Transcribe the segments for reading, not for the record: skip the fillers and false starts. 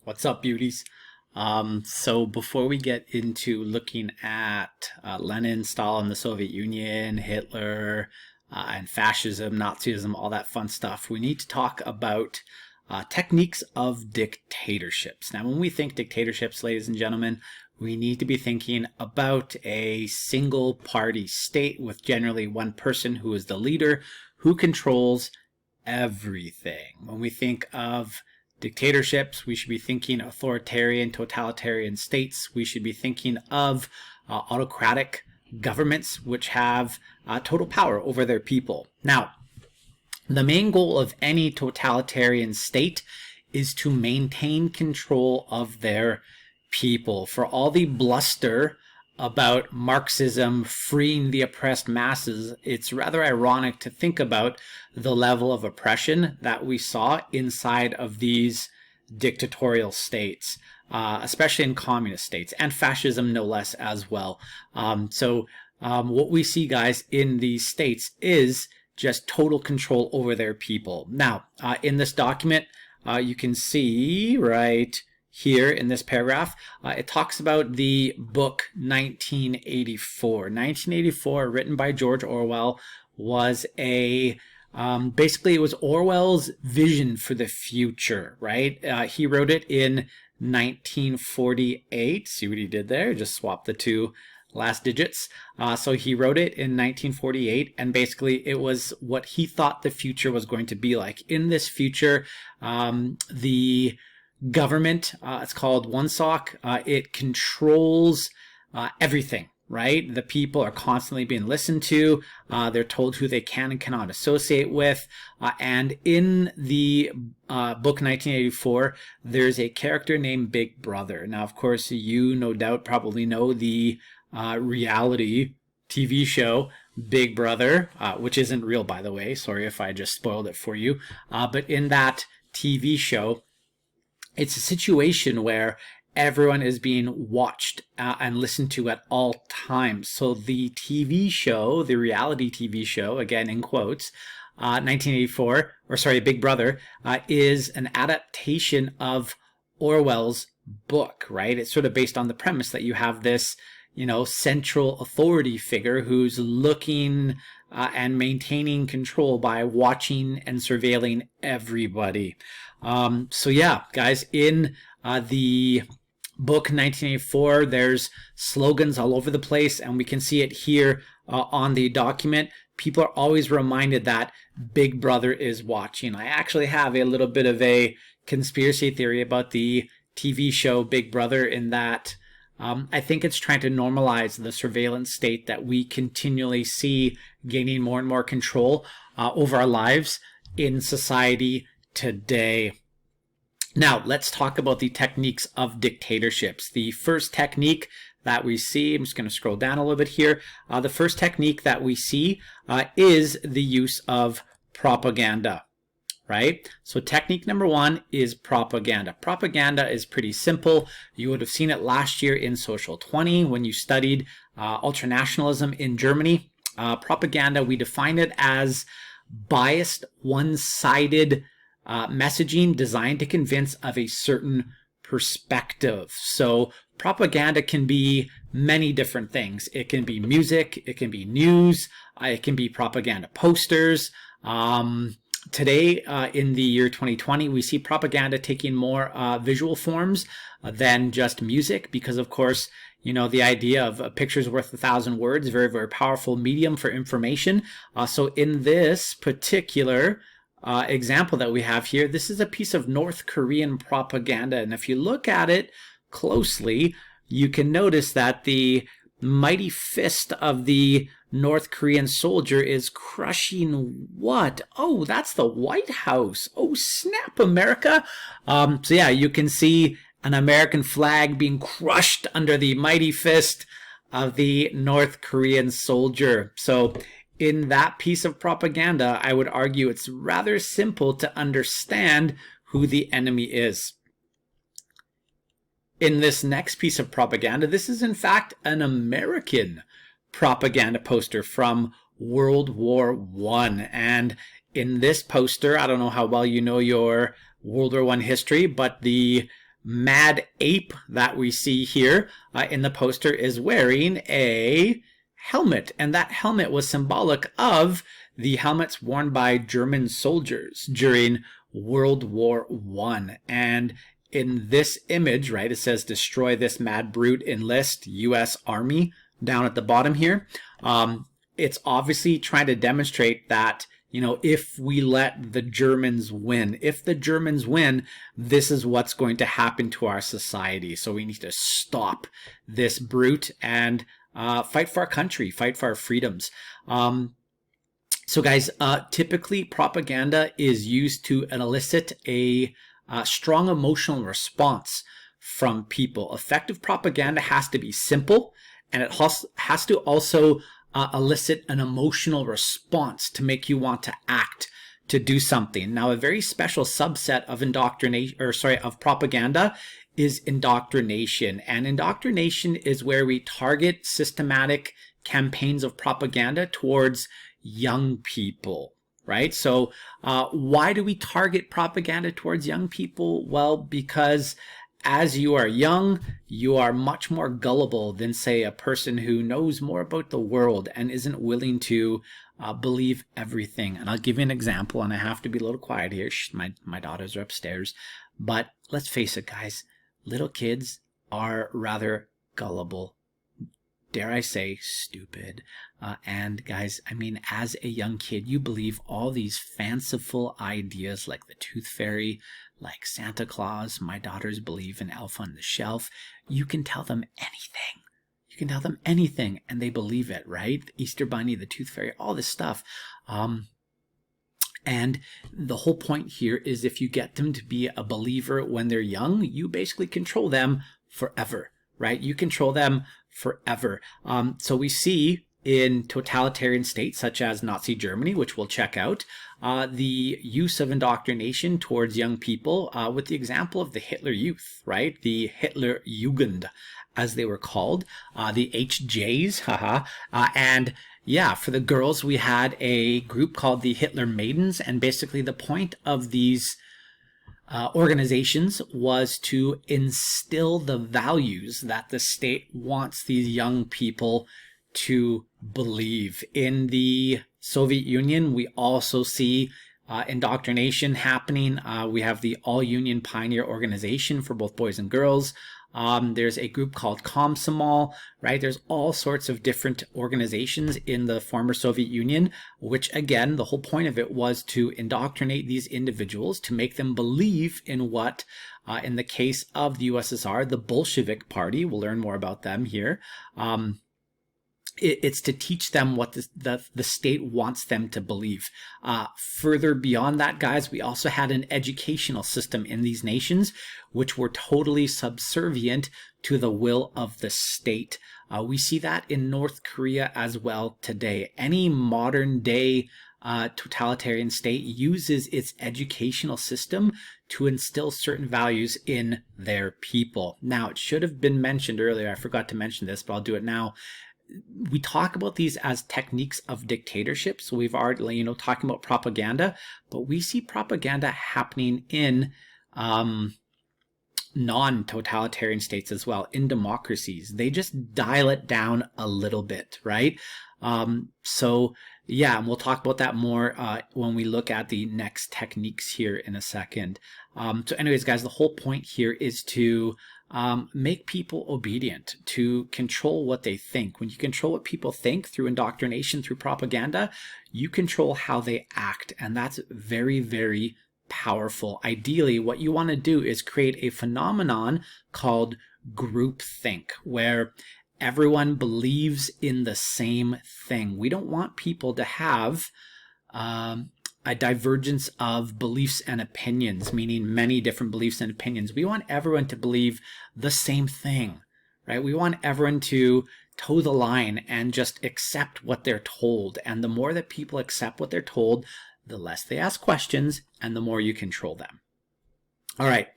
What's up, beauties? So before we get into looking at Lenin, Stalin, the Soviet Union, Hitler, and fascism, Nazism, all that fun stuff, we need to talk about techniques of dictatorships. Now, when we think dictatorships, ladies and gentlemen, we need to be thinking about a single party state with generally one person who is the leader who controls everything. When we think of dictatorships, we should be thinking authoritarian, totalitarian states. We should be thinking of autocratic governments which have total power over their people. Now, the main goal of any totalitarian state is to maintain control of their people. For all the bluster about Marxism freeing the oppressed masses, it's rather ironic to think about the level of oppression that we saw inside of these dictatorial states, especially in communist states, and fascism no less as well. What we see, guys, in these states is just total control over their people. Now, in this document, you can see right here in this paragraph, it talks about the book 1984. 1984, written by George Orwell, was basically it was Orwell's vision for the future, right? He wrote it in 1948. See what he did there? Just swapped the two last digits. So he wrote it in 1948, and basically it was what he thought the future was going to be like. In this future, the government, it's called OneSoc, it controls everything, right? The people are constantly being listened to. They're told who they can and cannot associate with. And in the book 1984, there's a character named Big Brother. Now, of course, you no doubt probably know the reality TV show Big Brother, which isn't real, by the way. Sorry if I just spoiled it for you. But in that TV show, it's a situation where everyone is being watched and listened to at all times. So the TV show, the reality TV show, again in quotes, 1984, or sorry, Big Brother, is an adaptation of Orwell's book, right? It's sort of based on the premise that you have this, central authority figure who's looking and maintaining control by watching and surveilling everybody. So yeah, guys, in the book 1984, there's slogans all over the place, and we can see it here on the document. People are always reminded that Big Brother is watching. I actually have a little bit of a conspiracy theory about the TV show Big Brother, in that I think it's trying to normalize the surveillance state that we continually see gaining more and more control over our lives in society today. Now, let's talk about the techniques of dictatorships. The first technique that we see, I'm just going to scroll down a little bit here. The first technique that we see is the use of propaganda, right? So technique number one is propaganda. Propaganda is pretty simple. You would have seen it last year in Social 20 when you studied ultranationalism in Germany. Propaganda, we define it as biased, one-sided messaging designed to convince of a certain perspective. So propaganda can be many different things. It can be music, it can be news, it can be propaganda posters. Today, in the year 2020, we see propaganda taking more visual forms than just music, because of course, the idea of a picture's worth 1,000 words, very, very powerful medium for information. So in this particular example that we have here, this is a piece of North Korean propaganda. And if you look at it closely, you can notice that the mighty fist of the North Korean soldier is crushing what? Oh, that's the White House. Oh, snap, America. So yeah, you can see an American flag being crushed under the mighty fist of the North Korean soldier. So in that piece of propaganda, I would argue it's rather simple to understand who the enemy is. In this next piece of propaganda, this is in fact an American propaganda poster from World War I. And in this poster, I don't know how well you know your World War I history, but the mad ape that we see here in the poster is wearing a helmet, and that helmet was symbolic of the helmets worn by German soldiers during World War I. And in this image, right, it says destroy this mad brute, enlist US Army down at the bottom here. It's obviously trying to demonstrate that, you know, if we let the Germans win, this is what's going to happen to our society. So we need to stop this brute and fight for our country, fight for our freedoms. So guys, typically propaganda is used to elicit a strong emotional response from people. Effective propaganda has to be simple, and it has to also elicit an emotional response to make you want to act, to do something. Now, a very special subset of of propaganda is indoctrination. And indoctrination is where we target systematic campaigns of propaganda towards young people, right? So why do we target propaganda towards young people? Well, because as you are young, you are much more gullible than, say, a person who knows more about the world and isn't willing to believe everything. And I'll give you an example, and I have to be a little quiet here. My daughters are upstairs. But let's face it, guys, little kids are rather gullible. Dare I say, stupid. And guys, I mean, as a young kid, you believe all these fanciful ideas like the tooth fairy, like Santa Claus. My daughters believe in Elf on the Shelf. You can tell them anything. You can tell them anything and they believe it, right? The Easter Bunny, the tooth fairy, all this stuff. And the whole point here is if you get them to be a believer when they're young, you basically control them forever, right? You control them forever. So we see in totalitarian states such as Nazi Germany, which we'll check out, the use of indoctrination towards young people with the example of the Hitler Youth, right? The Hitler Jugend, as they were called, the HJs, and yeah, for the girls, we had a group called the Hitler Maidens, and basically the point of these organizations was to instill the values that the state wants these young people to believe. In the Soviet Union, we also see indoctrination happening. We have the All-Union Pioneer Organization for both boys and girls. There's a group called Komsomol, right? There's all sorts of different organizations in the former Soviet Union, which again, the whole point of it was to indoctrinate these individuals, to make them believe in what, in the case of the USSR, the Bolshevik Party, we'll learn more about them here, it's to teach them what the state wants them to believe. Further beyond that, guys, we also had an educational system in these nations which were totally subservient to the will of the state. We see that in North Korea as well today. Any modern day totalitarian state uses its educational system to instill certain values in their people. Now, it should have been mentioned earlier. I forgot to mention this, but I'll do it now. We talk about these as techniques of dictatorship. So we've already, talking about propaganda, but we see propaganda happening in non-totalitarian states as well, in democracies. They just dial it down a little bit, right? So yeah, and we'll talk about that more when we look at the next techniques here in a second. So anyways, guys, the whole point here is to make people obedient, to control what they think. When you control what people think through indoctrination, through propaganda, you control how they act. And that's very, very powerful. Ideally, what you want to do is create a phenomenon called groupthink, where everyone believes in the same thing. We don't want people to have a divergence of beliefs and opinions, meaning many different beliefs and opinions. We want everyone to believe the same thing, right? We want everyone to toe the line and just accept what they're told. And the more that people accept what they're told, the less they ask questions and the more you control them. All right.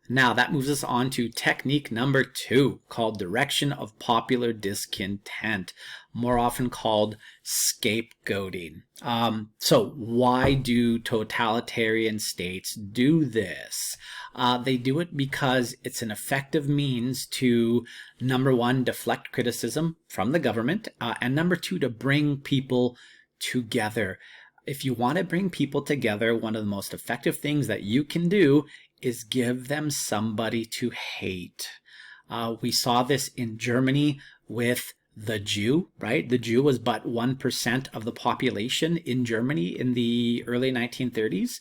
Now that moves us on to technique number 2, called direction of popular discontent, more often called scapegoating. So why do totalitarian states do this? They do it because it's an effective means to, number one, deflect criticism from the government, and number two, to bring people together. If you want to bring people together, one of the most effective things that you can do is give them somebody to hate. We saw this in Germany with the Jew, right? The Jew was but 1% of the population in Germany in the early 1930s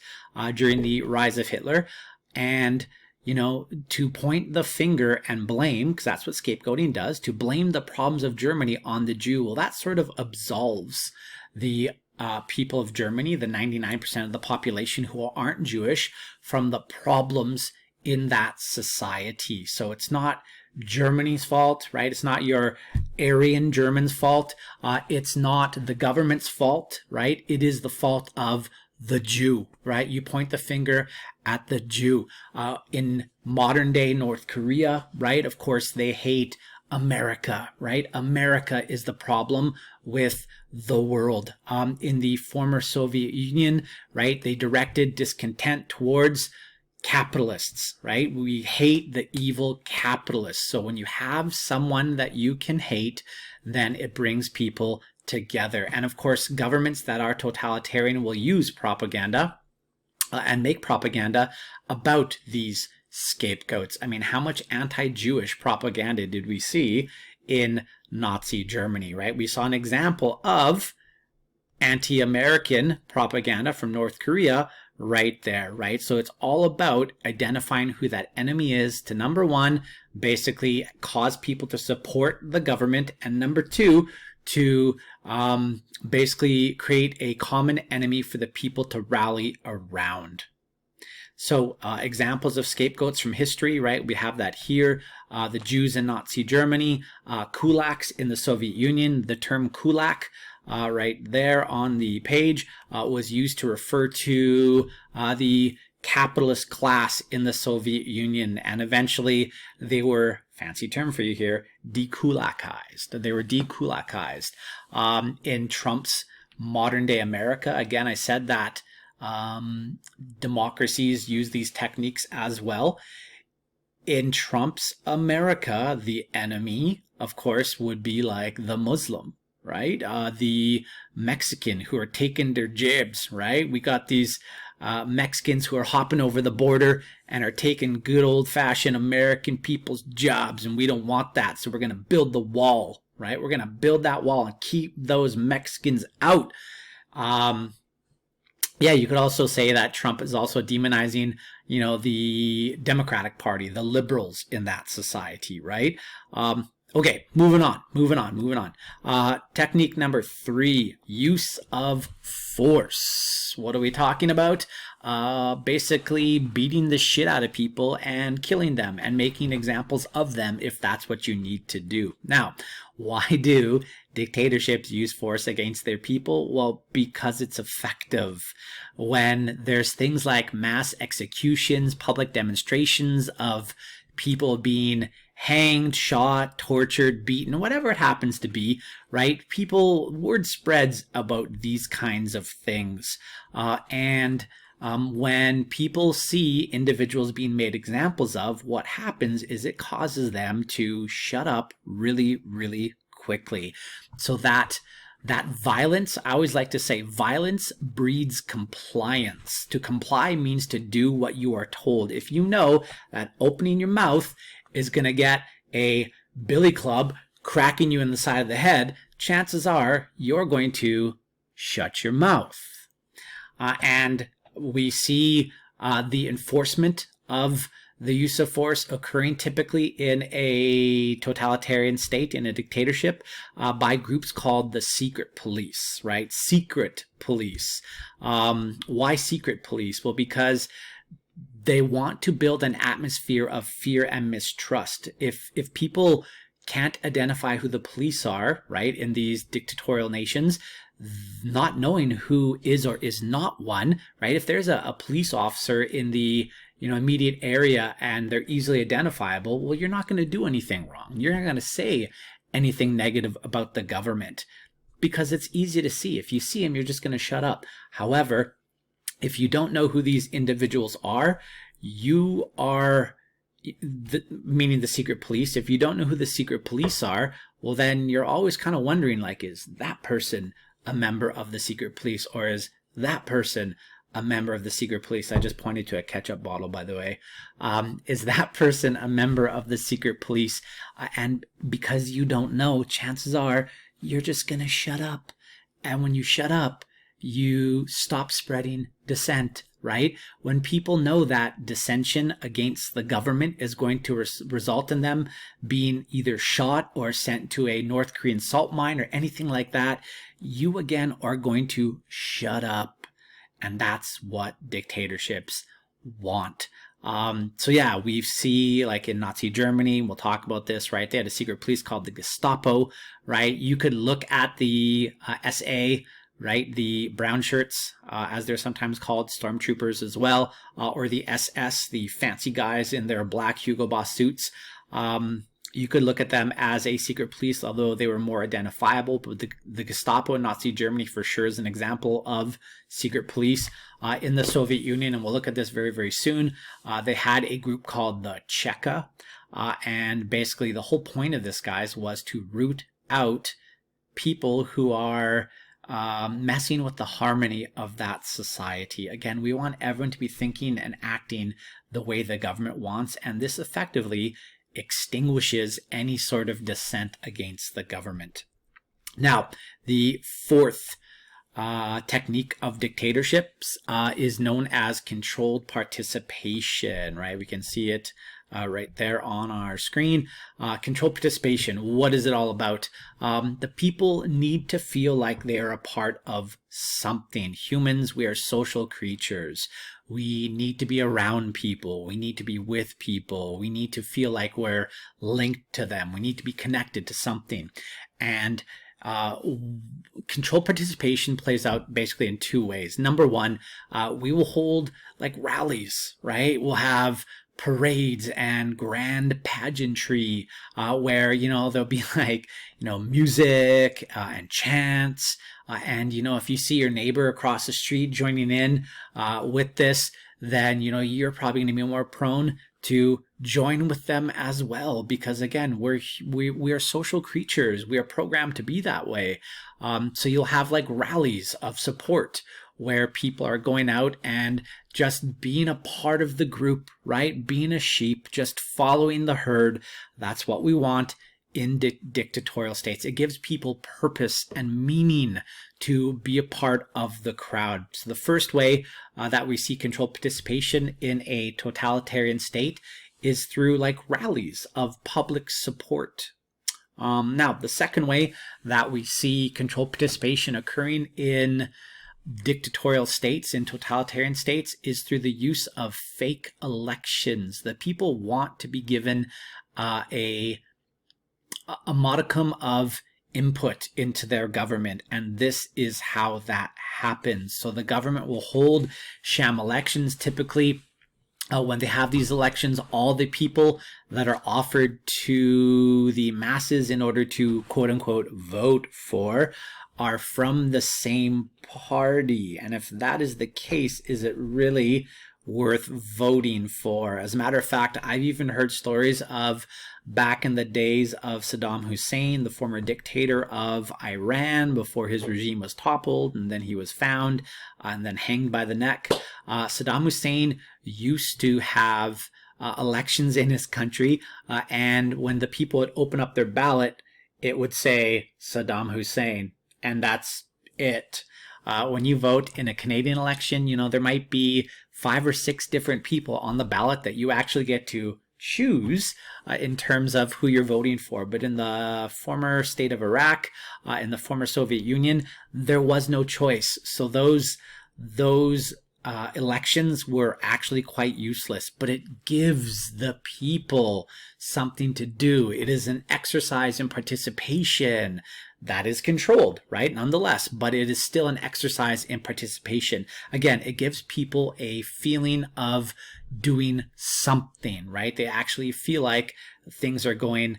during the rise of Hitler. And, you know, to point the finger and blame, because that's what scapegoating does, to blame the problems of Germany on the Jew, well, that sort of absolves the people of Germany, the 99% of the population who aren't Jewish, from the problems in that society. So it's not Germany's fault, right? It's not your Aryan Germans' fault. It's not the government's fault, right? It is the fault of the Jew, right? You point the finger at the Jew. In modern day North Korea, right? Of course, they hate America, right? America is the problem with the world. In the former Soviet Union, right? They directed discontent towards capitalists, right? We hate the evil capitalists. So when you have someone that you can hate, then it brings people together. And of course, governments that are totalitarian will use propaganda and make propaganda about these scapegoats. I mean, how much anti-Jewish propaganda did we see in Nazi Germany, right? We saw an example of anti-American propaganda from North Korea right there, right? So it's all about identifying who that enemy is to, number one, basically cause people to support the government, and number two, to basically create a common enemy for the people to rally around. So examples of scapegoats from history, right? We have that here. The Jews in Nazi Germany, kulaks in the Soviet Union. The term kulak right there on the page was used to refer to the capitalist class in the Soviet Union. And eventually they were, fancy term for you here, dekulakized. They were dekulakized. In Trump's modern day America, again, I said that democracies use these techniques as well. In Trump's America, the enemy, of course, would be like the Muslim, right? The Mexican who are taking their jibs, right? We got these Mexicans who are hopping over the border and are taking good old-fashioned American people's jobs, and we don't want that. So we're going to build the wall, right? We're going to build that wall and keep those Mexicans out. Yeah, you could also say that Trump is also demonizing, you know, the Democratic Party, the liberals in that society, right? Okay, moving on. Technique number 3, use of force. What are we talking about? Basically beating the shit out of people and killing them and making examples of them if that's what you need to do. Now, why do dictatorships use force against their people? Well, because it's effective. When there's things like mass executions, public demonstrations of people being hanged, shot, tortured, beaten, whatever it happens to be, right? Word spreads about these kinds of things. When people see individuals being made examples of, what happens is it causes them to shut up really, really quickly. So that violence, I always like to say, violence breeds compliance. To comply means to do what you are told. If you know that opening your mouth is going to get a billy club cracking you in the side of the head, chances are you're going to shut your mouth. And we see the enforcement of the use of force occurring typically in a totalitarian state, in a dictatorship, by groups called the secret police, right? Secret police. Why secret police? Well, because they want to build an atmosphere of fear and mistrust. If people can't identify who the police are, right, in these dictatorial nations, not knowing who is or is not one, right? If there's a police officer in the immediate area and they're easily identifiable, well, you're not going to do anything wrong. You're not going to say anything negative about the government because it's easy to see. If you see them, you're just going to shut up. However, if you don't know who these individuals are, you are, meaning the secret police, if you don't know who the secret police are, well, then you're always kind of wondering, like, is that person a member of the secret police, or is that person a member of the secret police? I just pointed to a ketchup bottle, by the way. Is that person a member of the secret police? And because you don't know, chances are you're just going to shut up. And when you shut up, you stop spreading dissent, right? When people know that dissension against the government is going to result in them being either shot or sent to a North Korean salt mine or anything like that, you again are going to shut up. And that's what dictatorships want. So yeah, we see like in Nazi Germany, we'll talk about this, right? They had a secret police called the Gestapo, right? You could look at the SA, right? The brown shirts, as they're sometimes called, stormtroopers as well, or the SS, the fancy guys in their black Hugo Boss suits. You could look at them as a secret police, although they were more identifiable. But the Gestapo in Nazi Germany for sure is an example of secret police. In the Soviet Union, and we'll look at this very, very soon, they had a group called the Cheka. And basically the whole point of this, guys, was to root out people who are messing with the harmony of that society. Again, we want everyone to be thinking and acting the way the government wants, and this effectively extinguishes any sort of dissent against the government. Now, the fourth technique of dictatorships is known as controlled participation, right? We can see it right there on our screen. Controlled participation, what is it all about? The people need to feel like they are a part of something. Humans, we are social creatures. We need to be around people. We need to be with people. We need to feel like we're linked to them. We need to be connected to something. And controlled participation plays out basically in two ways. Number one, we will hold like rallies, right? We'll have parades and grand pageantry where, there'll be like, music and chants. And, if you see your neighbor across the street joining in with this, then, you're probably going to be more prone to join with them as well, because again, we are social creatures. We are programmed to be that way. So you'll have like rallies of support where people are going out and just being a part of the group, right? Being a sheep, just following the herd. That's what we want in dictatorial states. It gives people purpose and meaning to be a part of the crowd. So the first way that we see controlled participation in a totalitarian state is through like rallies of public support. Now, the second way that we see controlled participation occurring in dictatorial states, in totalitarian states, is through the use of fake elections. The people want to be given a modicum of input into their government, and this is how that happens. So the government will hold sham elections. Typically, when they have these elections, all the people that are offered to the masses in order to quote unquote vote for are from the same party. And if that is the case, is it really worth voting for? As a matter of fact, I've even heard stories of back in the days of Saddam Hussein, the former dictator of Iran, before his regime was toppled and then he was found and then hanged by the neck. Saddam Hussein used to have elections in his country, and when the people would open up their ballot, it would say Saddam Hussein, and that's it. When you vote in a Canadian election, there might be 5 or 6 different people on the ballot that you actually get to choose in terms of who you're voting for. But in the former state of Iraq, in the former Soviet Union, there was no choice. So those elections were actually quite useless, but it gives the people something to do. It is an exercise in participation that is controlled, right? Nonetheless, but it is still an exercise in participation. Again, it gives people a feeling of doing something, right? They actually feel like things are going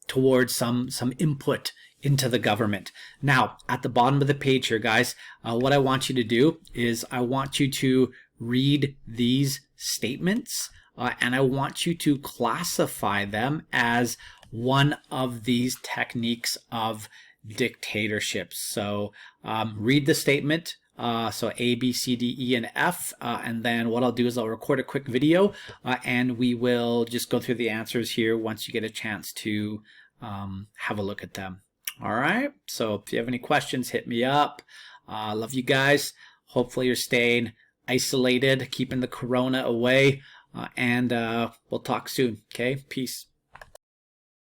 towards some input into the government. Now, at the bottom of the page here, guys, what I want you to do is I want you to read these statements and I want you to classify them as one of these techniques of dictatorships. So read the statement. So A, B, C, D, E, and F. And then what I'll do is I'll record a quick video and we will just go through the answers here once you get a chance to have a look at them. All right. So if you have any questions, hit me up. Love you guys. Hopefully you're staying isolated, keeping the corona away, and we'll talk soon. Okay. Peace.